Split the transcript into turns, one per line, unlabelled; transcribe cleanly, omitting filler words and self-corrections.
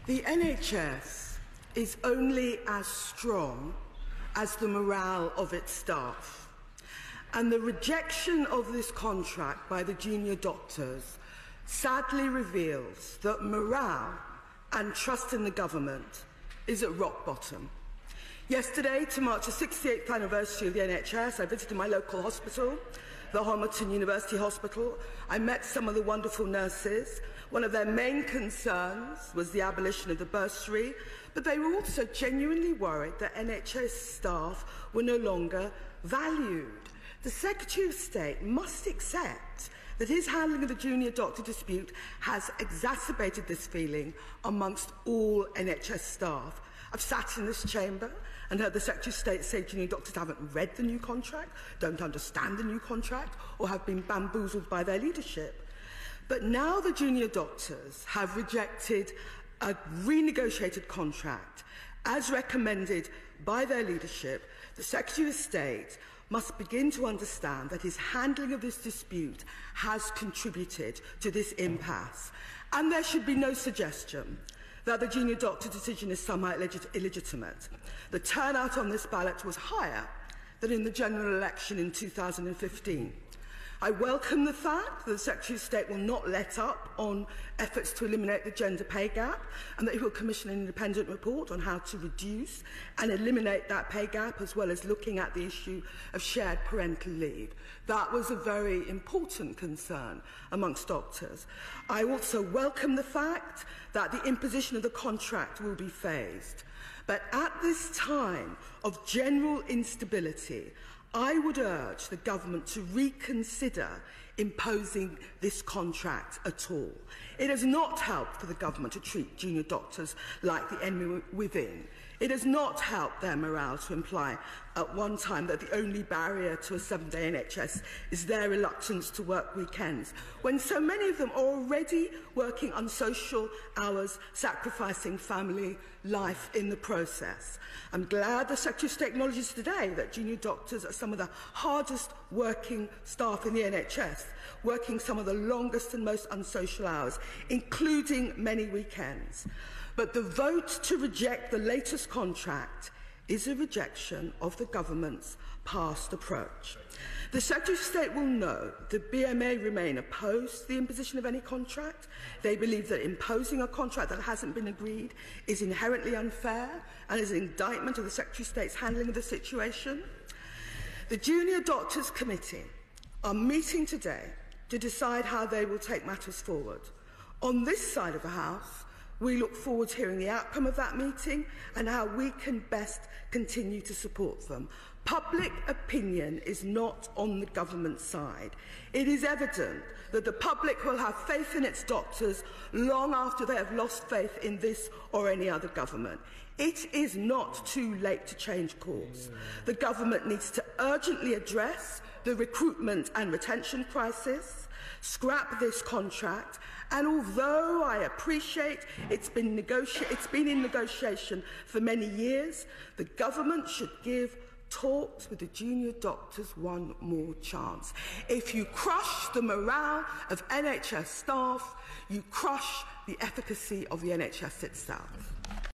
The NHS is only as strong as the morale of its staff. And the rejection of this contract by the junior doctors sadly reveals that morale and trust in the government is at rock bottom. Yesterday, to mark the 68th anniversary of the NHS, I visited my local hospital, the Homerton University Hospital. I met some of the wonderful nurses. One of their main concerns was the abolition of the bursary, but they were also genuinely worried that NHS staff were no longer valued. The Secretary of State must accept that his handling of the junior doctor dispute has exacerbated this feeling amongst all NHS staff. I've sat in this chamber and heard the Secretary of State say junior doctors haven't read the new contract, don't understand the new contract, or have been bamboozled by their leadership. But now the junior doctors have rejected a renegotiated contract as recommended by their leadership. The Secretary of State must begin to understand that his handling of this dispute has contributed to this impasse. And there should be no suggestion that the junior doctor decision is somehow illegitimate. The turnout on this ballot was higher than in the general election in 2015. I welcome the fact that the Secretary of State will not let up on efforts to eliminate the gender pay gap, and that he will commission an independent report on how to reduce and eliminate that pay gap, as well as looking at the issue of shared parental leave. That was a very important concern amongst doctors. I also welcome the fact that the imposition of the contract will be phased. But at this time of general instability, I would urge the government to reconsider imposing this contract at all. It has not helped for the government to treat junior doctors like the enemy within. It has not helped their morale to imply at one time that the only barrier to a 7-day NHS is their reluctance to work weekends, when so many of them are already working unsocial hours, sacrificing family life in the process. I'm glad the Secretary of State acknowledges today that junior doctors are some of the hardest working staff in the NHS, working some of the longest and most unsocial hours, including many weekends. But the vote to reject the latest contract is a rejection of the government's past approach. The Secretary of State will know that BMA remain opposed to the imposition of any contract. They believe that imposing a contract that hasn't been agreed is inherently unfair and is an indictment of the Secretary of State's handling of the situation. The Junior Doctors Committee are meeting today to decide how they will take matters forward. On this side of the House, we look forward to hearing the outcome of that meeting and how we can best continue to support them. Public opinion is not on the government side. It is evident that the public will have faith in its doctors long after they have lost faith in this or any other government. It is not too late to change course. The government needs to urgently address the recruitment and retention crisis, scrap this contract, and although I appreciate it's been in negotiation for many years, the government should give talks with the junior doctors one more chance. If you crush the morale of NHS staff, you crush the efficacy of the NHS itself.